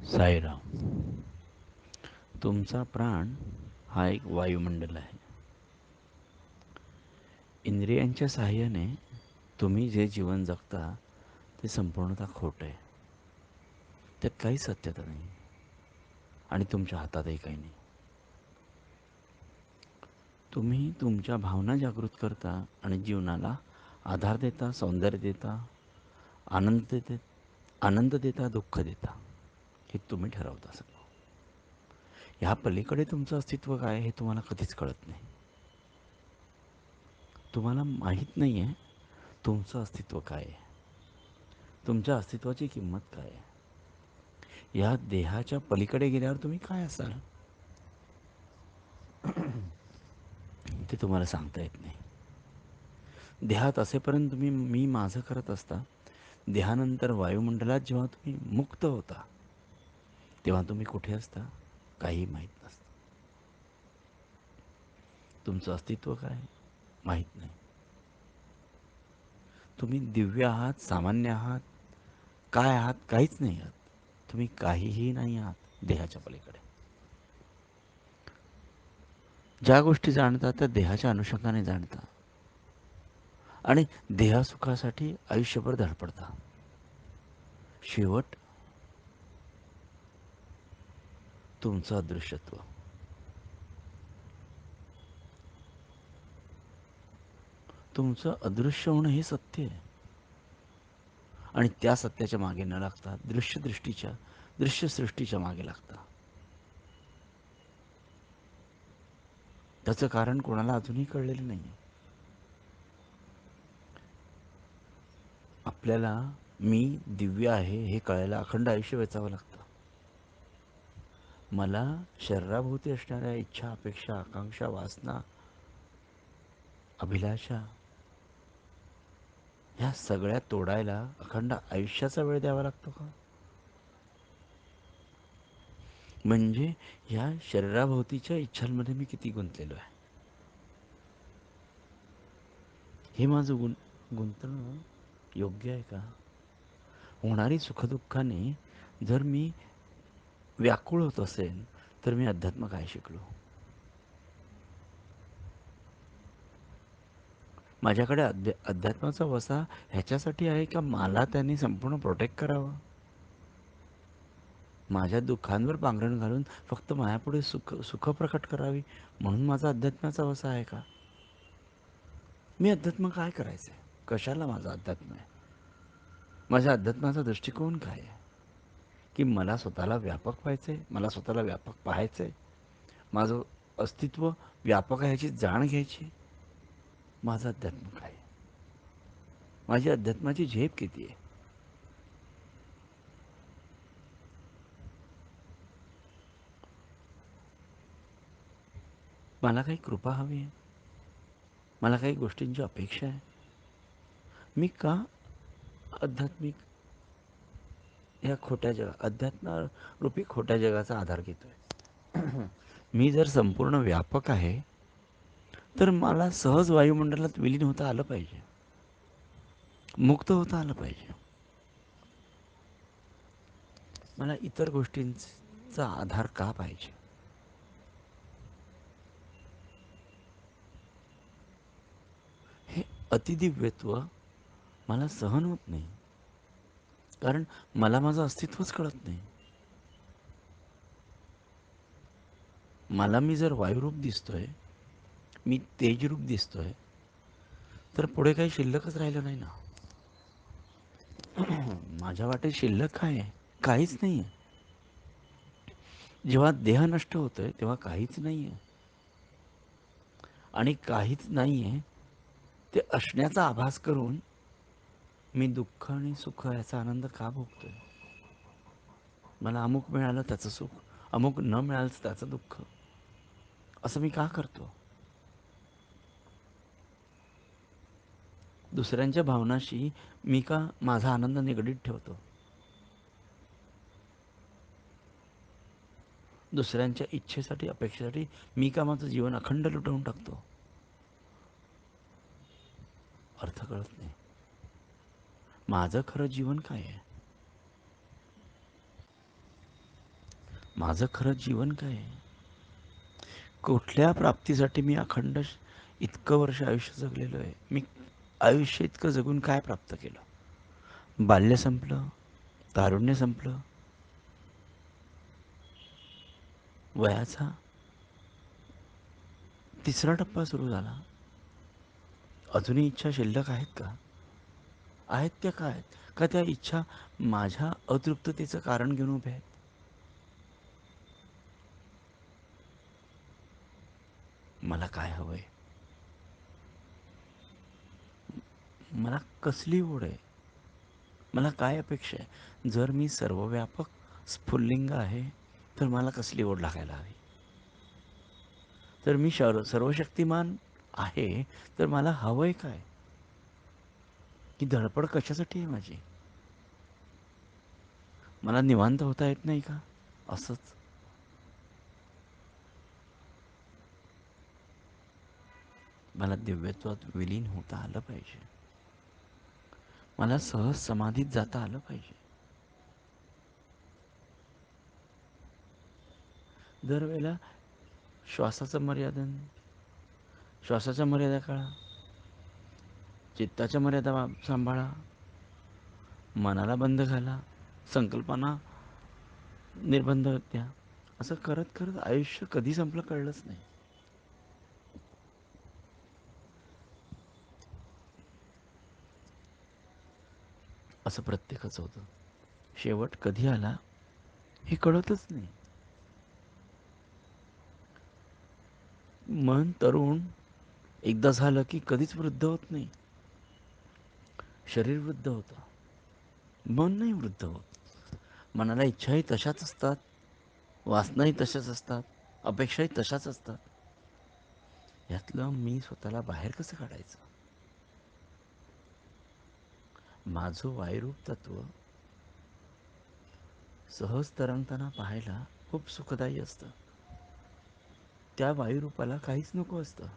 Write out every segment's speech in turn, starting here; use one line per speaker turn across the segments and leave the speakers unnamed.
साईराम. तुमचा प्राण हा एक वायुमंडल आहे. इंद्रियांच्या सहाय्याने तुम्ही जे जीवन जगता ते संपूर्णतः खोटं आहे. त्यात काही सत्यता नाही आणि तुमच्या हातातही काही नाही. तुम्ही तुमच्या भावना जागृत करता आणि जीवनाला आधार देता, सौंदर्य देता, आनंद देता, दुःख देता. हे तुम्ही ठरवता सगळं. ह्या पलीकडे तुमचं अस्तित्व काय आहे हे तुम्हाला कधीच कळत नाही. तुम्हाला माहीत नाही आहे तुमचं अस्तित्व काय आहे, तुमच्या अस्तित्वाची किंमत काय आहे. या देहाच्या पलीकडे गेल्यावर तुम्ही काय असाल ते तुम्हाला सांगता येत नाही. देहात असेपर्यंत तुम्ही मी माझं करत असता. देहानंतर वायुमंडलात जेव्हा तुम्ही मुक्त होता तेव्हा तुम्ही कुठे असता काही माहीत नसतं. तुमचं अस्तित्व काय माहीत नाही. तुम्ही दिव्य आहात, सामान्य आहात, काय आहात काहीच नाही आहात. तुम्ही काहीही नाही आहात देहाच्या पलीकडे. ज्या गोष्टी जाणता त्या देहाच्या अनुषंगाने जाणता आणि देहसुखासाठी आयुष्यभर धडपडता. शेवट तुमचं अदृश्यत्व. तुमचं अदृश्य होणं हे सत्य आहे आणि त्या सत्याच्या मागे न लागता दृश्यसृष्टीच्या मागे लागता. त्याचं कारण कोणाला अजूनही कळलेलं नाही. आपल्याला मी दिव्य आहे हे कळायला अखंड आयुष्य वेचावं लागतं. मला शरीराभोवती असणाऱ्या इच्छा, अपेक्षा, आकांक्षा, वासना, अभिलाषा ह्या सगळ्या तोडायला अखंड आयुष्याचा वेळ द्यावा लागतो का? म्हणजे ह्या शरीराभोवतीच्या इच्छांमध्ये मी किती गुंतलेलो आहे हे माझं गुंतणं योग्य आहे का? होणारी सुखदुःखाने जर मी व्याकुळ होत असेल तर मी अध्यात्म काय शिकलो? माझ्याकडे अध्यात्माचा वसा ह्याच्यासाठी आहे का मला त्यांनी संपूर्ण प्रोटेक्ट करावं? माझ्या दुःखांवर पांघरण घालून फक्त माझ्यापुढे सुख प्रकट करावी म्हणून माझा अध्यात्माचा वसा आहे का? मी अध्यात्म काय करायचं आहे? कशाला माझा अध्यात्म आहे? माझ्या अध्यात्माचा दृष्टिकोन काय आहे? की मला स्वतःला व्यापक व्हायचं आहे, मला स्वतःला व्यापक पाहायचं आहे, माझं अस्तित्व व्यापक आहे ह्याची जाण घ्यायची. माझं अध्यात्म काय आहे? माझी अध्यात्माची झेप किती आहे? मला काही कृपा हवी आहे, मला काही गोष्टींची अपेक्षा आहे. मी का आध्यात्मिक या खोट्या अध्यात्मरूपी खोट्या जगाचा आधार घेतोय? मी जर संपूर्ण व्यापक आहे तर मला सहज वायुमंडलात विलीन होता आलं पाहिजे, मुक्त होता आलं पाहिजे. मला इतर गोष्टींचा आधार का पाहिजे? हे अतिदिव्यत्व मला सहन होत नाही, कारण मला माझं अस्तित्वच कळत नाही. मला मी जर वायुरूप दिसतोय, मी तेजरूप दिसतोय, तर पुढे काही शिल्लकच राहिलं नाही ना. माझ्या वाटेत शिल्लक काय आहे? काहीच नाही आहे. जेव्हा देह नष्ट होतोय तेव्हा काहीच नाही आहे आणि काहीच नाही आहे ते असण्याचा आभास करून मी दुःख आणि सुख याचा आनंद का भोगतोय? मला अमुक मिळालं त्याचं सुख, अमुक न मिळालं त्याचं दुःख, असं मी का करतो? दुसऱ्यांच्या भावनाशी मी का माझा आनंद निगडीत ठेवतो? दुसऱ्यांच्या इच्छेसाठी, अपेक्षेसाठी मी का माझं जीवन अखंड लुटवून टाकतो? अर्थ कळत नाही. माझं खरं जीवन काय आहे? माझं खरं जीवन काय आहे? कुठल्या प्राप्तीसाठी मी इतकं वर्ष आयुष्य जगलेलो आहे? मी आयुष्य इतकं जगून काय प्राप्त केलं? बाल्य संपलं, तारुण्य संपलं, वयाचा तिसरा टप्पा सुरू झाला. अजूनही इच्छा शिल्लक आहेत का? आहेत त्या काय आहेत? का त्या इच्छा माझ्या अतृप्ततेचं कारण घेऊन उभ्या आहेत? मला काय हवंय? मला कसली ओढ आहे? मला काय अपेक्षा आहे? जर मी सर्वव्यापक स्फुल्लिंग आहे, तर मला कसली ओढ लागायला हवी? तर मी सर्वशक्तिमान आहे, तर मला हवंय काय? ही धडपड कशासाठी आहे माझी? मला निवांत होता येत नाही का? असंच मला दिव्यत्वात विलीन होता आलं पाहिजे. मला सहज समाधीत जाता आलं पाहिजे. दरवेळेला श्वासाचं मर्यादन, श्वासाच्या मर्यादा काळा, चित्ताच्या मर्यादा सांभाळा, मनाला बंद घाला, संकल्पना निर्बंध द्या. असं करत करत आयुष्य कधी संपलं कळलंच नाही. असं प्रत्येकाचं होतं. शेवट कधी आला हे कळतच नाही. मन तरुण एकदा झालं की कधीच वृद्ध होत नाही. शरीर वृद्ध होतं, मन नाही वृद्ध होत. मनाला इच्छाही तशाच असतात, वासनाही तशाच असतात, अपेक्षाही तशाच असतात. यातलं मी स्वतःला बाहेर कसं काढायचं? माझं वायुरूप तत्व सहज तरंगताना पाहायला खूप सुखदायी असतं. त्या वायुरूपाला काहीच नको असतं,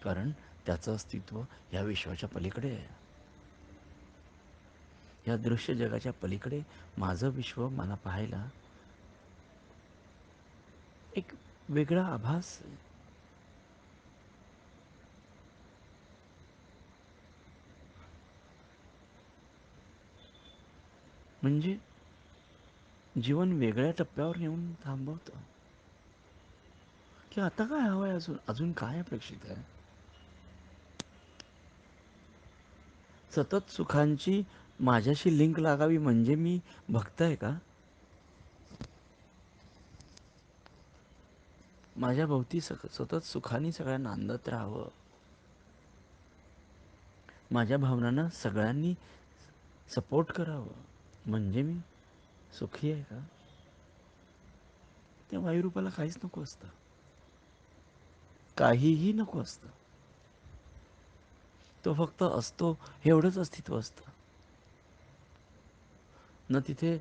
कारण त्याचं अस्तित्व ह्या विश्वाच्या पलीकडे आहे. या दृश्य जगाच्या पलीकडे माझं विश्व मला पाहायला एक वेगळा आभास आहे. म्हणजे जीवन वेगळ्या टप्प्यावर नेऊन थांबवतं, की आता काय हवंय, अजून अजून काय अपेक्षित आहे? सतत सुखांची माझ्याशी लिंक लागावी म्हणजे मी भक्त आहे का? माझ्या भोवती सतत सुखाने सगळ्यांना नांदत राहावं, माझ्या भावनांना सगळ्यांनी सपोर्ट करावं म्हणजे मी सुखी आहे का? त्या वायुरूपाला काहीच नको असतं, काहीही नको असतं. तो फक्त असतो, हे एवढंच अस्तित्व असतं. न तिथे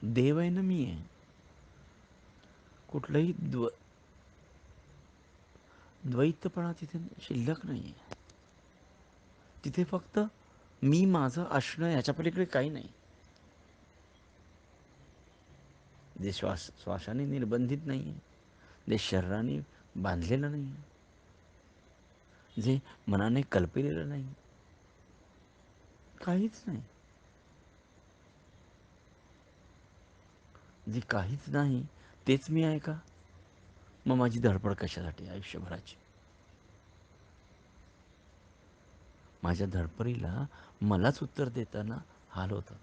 देव आहे ना मी आहे. कुठलंही द्वैतपणा तिथे शिल्लक नाही आहे. तिथे फक्त मी माझं असणं, याच्या पलीकडे काही नाही. जे श्वासाने निर्बंधित नाही आहे, जे शरीराने बांधलेलं नाही आहे, जे मनाने कल्पलेलं नाही, काहीच नाही. जे काहीच नाही तेच मी आहे का? मग माझी धडपड कशासाठी आयुष्यभराची? माझ्या धडपडीला मलाच उत्तर देताना हाल होतात.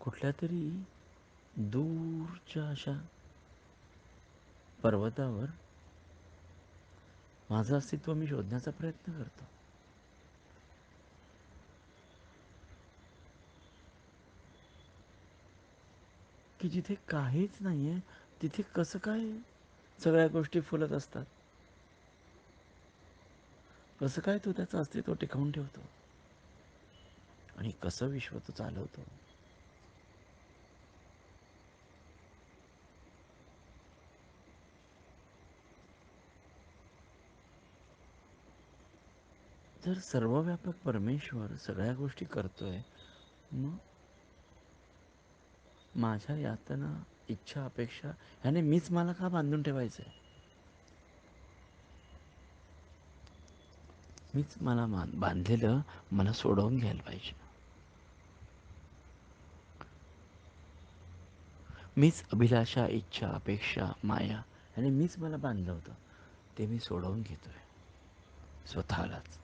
कुठल्या तरी दूरच्या अशा पर्वतावर माझं अस्तित्व मी शोधण्याचा प्रयत्न करतो. की जिथे काहीच नाहीये, तिथे कसं काय सगळ्या गोष्टी फुलत असतात? कसं काय तो त्याचं अस्तित्व टिकवून ठेवतो? आणि कसं विश्व तो चालवतो? जर सर्वव्यापक परमेश्वर सगळ्या गोष्टी करतोय, मग माझ्या यातना, इच्छा, अपेक्षा ह्याने मीच मला का बांधून ठेवायचं आहे? मीच मला बांधलेलं मला सोडवून घ्यायला पाहिजे. मीच अभिलाषा, इच्छा, अपेक्षा, माया ह्याने मीच मला बांधलं होतं, ते मी सोडवून घेतोय स्वतःलाच.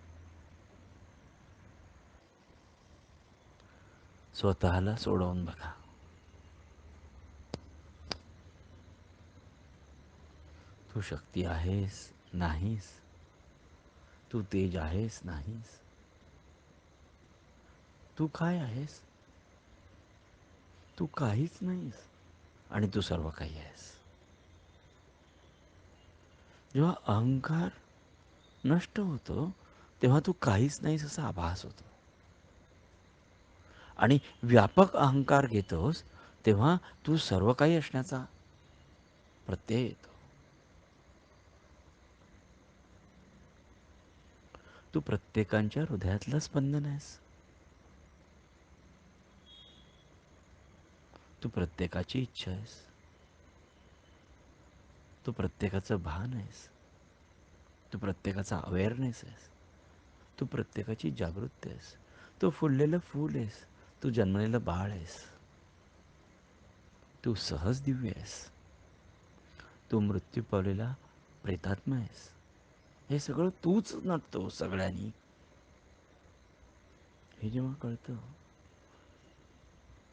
स्वतःला सोडवून बघा. तू शक्ती आहेस नाहीस, तू तेज आहेस नाहीस, तू काय आहेस? तू काहीच नाहीस आणि तू सर्व काही आहेस. जेव्हा अहंकार नष्ट होतो तेव्हा तू काहीच नाहीस असा आभास होतो. आणि व्यापक अहंकार घेतोस तेव्हा तू सर्व काही असण्याचा प्रत्यय येतो. तू प्रत्येकाच्या हृदयातलं स्पंदन आहेस. तू प्रत्येकाची इच्छा आहेस. तू प्रत्येकाचं भान आहेस. तू प्रत्येकाचा अवेअरनेस आहेस. तू प्रत्येकाची जागृती आहेस. तू फुललेलं फूल आहेस. तू जन्मलेलं बाळ आहेस. तू सहज दिव्य आहेस. तू मृत्यू पावलेला प्रेतात्मा आहेस. हे सगळं तूच नटतो सगळ्यांनी. हे जेव्हा कळतं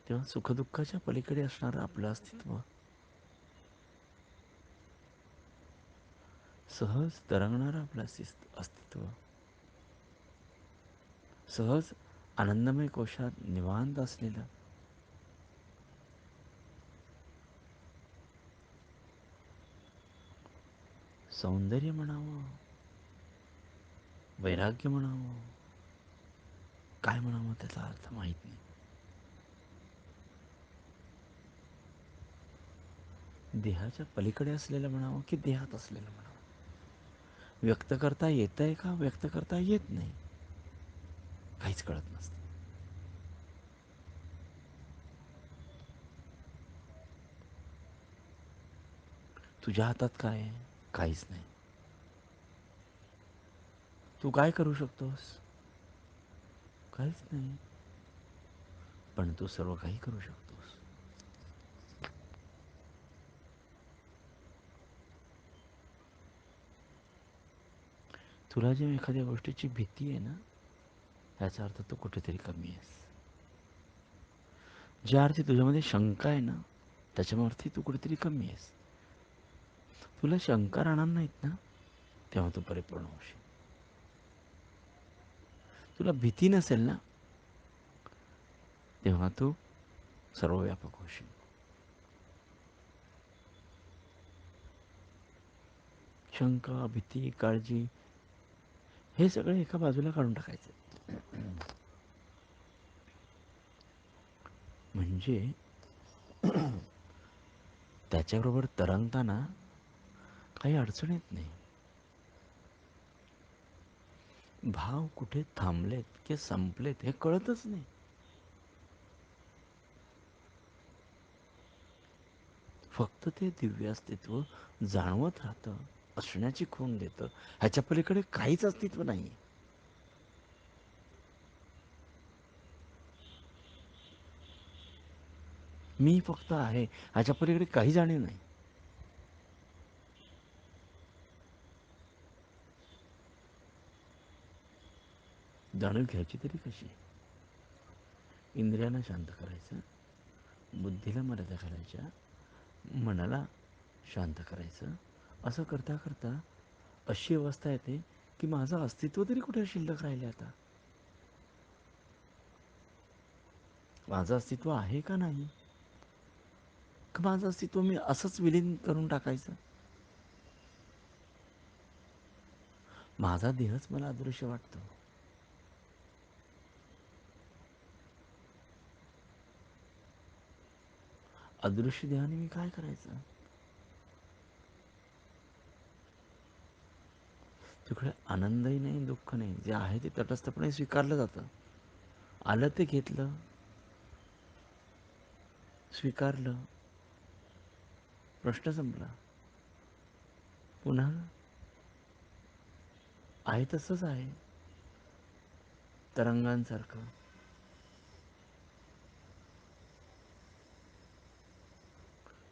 तेव्हा सुखदुःखाच्या पलीकडे असणारं आपलं अस्तित्व सहज तरंगणारं आपलं अस्तित्व, सहज आनंदमय कोशात निवांत असलेलं, सौंदर्य म्हणावं, वैराग्य म्हणावं, काय म्हणावं त्याचा अर्थ माहीत नाही. देहाच्या पलीकडे असलेलं म्हणावं की देहात असलेलं म्हणावं, व्यक्त करता येतंय का व्यक्त करता येत नाही, काहीच कळत नसतं. तुझ्या हातात काय आहे? काहीच नाही. तू काय करू शकतोस? काहीच नाही. पण तू सर्व काही करू शकतोस. तुला जेव्हा एखाद्या गोष्टीची भीती आहे ना, याचा अर्थ तू कुठेतरी कमी आहेस. ज्या अर्थी तुझ्यामध्ये शंका आहे ना, त्याच्यावरती तू कुठेतरी कमी आहेस. तुला शंका राहणार नाहीत ना, तेव्हा तू परिपूर्ण होशील. तुला भीती नसेल ना, तेव्हा तू सर्वव्यापक होशील. शंका, भीती, काळजी हे सगळे एका बाजूला काढून टाकायचे. म्हणजे त्याच्याबरोबर तरंगताना काही अडचण येत नाही. भाव कुठे थांबलेत की संपलेत हे कळतच नाही. फक्त ते दिव्य अस्तित्व जाणवत राहतं, असण्याची खूण देतं. ह्याच्या पलीकडे काहीच अस्तित्व नाही. मी फक्त आहे, ह्याच्या पलीकडे काही जाणीव नाही. जाणीव घ्यायची तरी कशी? इंद्रियांना शांत करायचं, बुद्धीला मर्यादा घालायच्या, मनाला शांत करायचं. असं करता करता अशी अवस्था येते की माझं अस्तित्व तरी कुठे शिल्लक राहिले आता? माझं अस्तित्व आहे का नाही? का माझं अस्तित्व मी असंच विलीन करून टाकायचं? माझा देहच मला अदृश्य वाटतो. अदृश्य देहाने मी काय करायचं? तिकडे आनंदही नाही, दुःख नाही. जे आहे ते तटस्थपणे स्वीकारलं जातं. आलं ते घेतलं, स्वीकारलं, प्रश्न संपला. पुन्हा आहे तसंच आहे, तरंगांसारखं.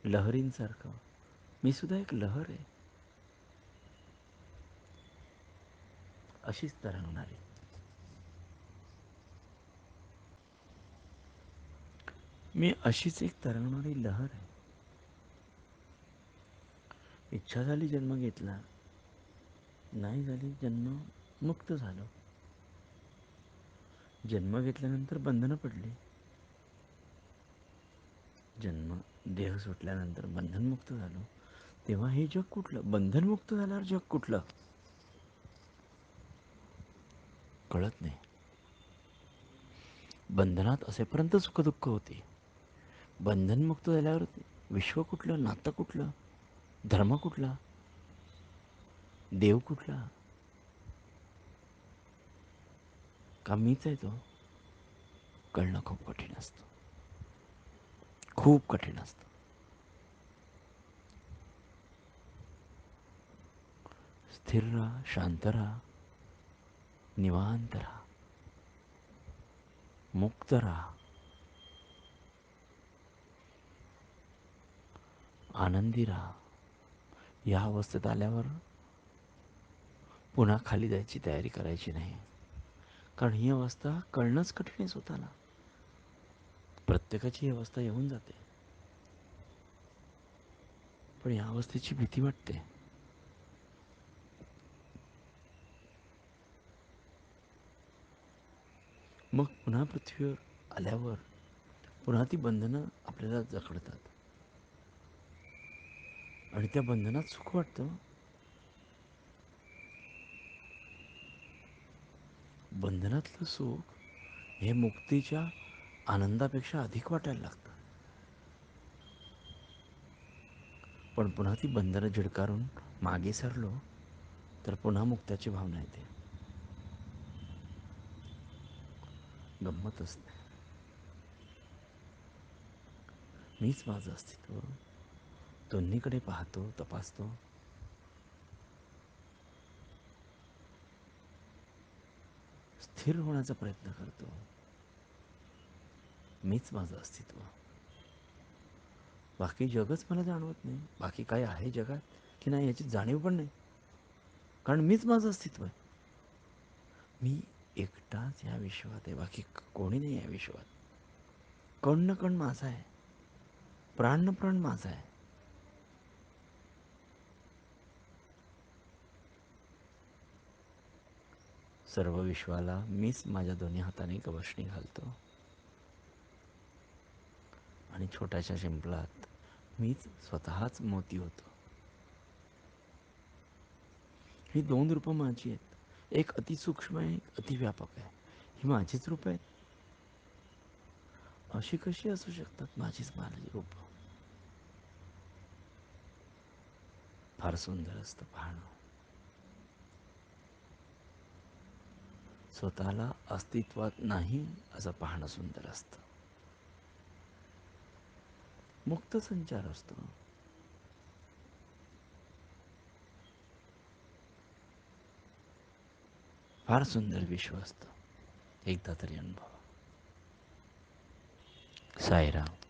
लहरींसारखं. मी सुद्धा एक लहर आहे, अशीच तरंगणारी. मी अशीच एक तरंगणारी लहर आहे. इच्छा झाली जन्म घेतला, नाही झाली जन्म मुक्त झालो. जन्म घेतल्यानंतर बंधनं पडली. जन्म देह सुटल्यानंतर बंधनमुक्त झालो. तेव्हा हे जग कुठलं? बंधनमुक्त झाल्यावर जग कुठलं? कळत नाही. बंधनात असेपर्यंत सुखदुःख होते. बंधनमुक्त झाल्यावर विश्व कुठलं? नातं कुठलं? धर्म कुठला? देव कुठला? का मीच आहे तो? कळणं खूप कठीण असतं. खूप कठीण असतं. स्थिर राहा, शांत राहा, निवांत राहा, मुक्त राहा, आनंदी राहा. या अवस्थेत आल्यावर पुन्हा खाली जायची तयारी करायची नाही. कारण ही अवस्था कळणंच कठीण आहे स्वतःला. प्रत्येकाची ही अवस्था येऊन जाते, पण या अवस्थेची भीती वाटते. मग पुन्हा पृथ्वीवर आल्यावर पुन्हा ती बंधनं आपल्याला जखडतात आणि त्या बंधनात सुख वाटतं. बंधनातलं सुख हे मुक्तीच्या आनंदापेक्षा अधिक वाटायला लागतं. पण पुन्हा ती बंधनं झिडकारून मागे सरलो तर पुन्हा मुक्त्याची भावना येते. गंमत असते. मीच माझं अस्तित्व दोन्हीकडे पाहतो, तपासतो. स्थिर होण्याचा प्रयत्न करतो. मीच माझं अस्तित्व. बाकी जगच मला जाणवत नाही. बाकी काय आहे जगात की नाही याची जाणीव पण नाही. कारण मीच माझं अस्तित्व आहे. मी एकटाच या विश्वात आहे, बाकी कोणी नाही या विश्वात. कण न कण माझा आहे, प्राण न प्राण माझा आहे. सर्व विश्वाला मीच माझ्या दोन्ही हाताने गवसणी घालतो आणि छोट्याशा शिंपलात मीच स्वतःच मोती होतो. ही दोन रूपं माझी आहेत. एक अतिसूक्ष्म आहे, एक अतिव्यापक आहे. ही माझीच रूप आहेत. अशी कशी असू शकतात माझीच माझी रूप? फार सुंदर असतं पाहणं. स्वतःला अस्तित्वात नाही असं पाहणं सुंदर असतं. मुक्त संचार असतो. फार सुंदर विश्व असतं. एकदा तरी अनुभव. साईराम.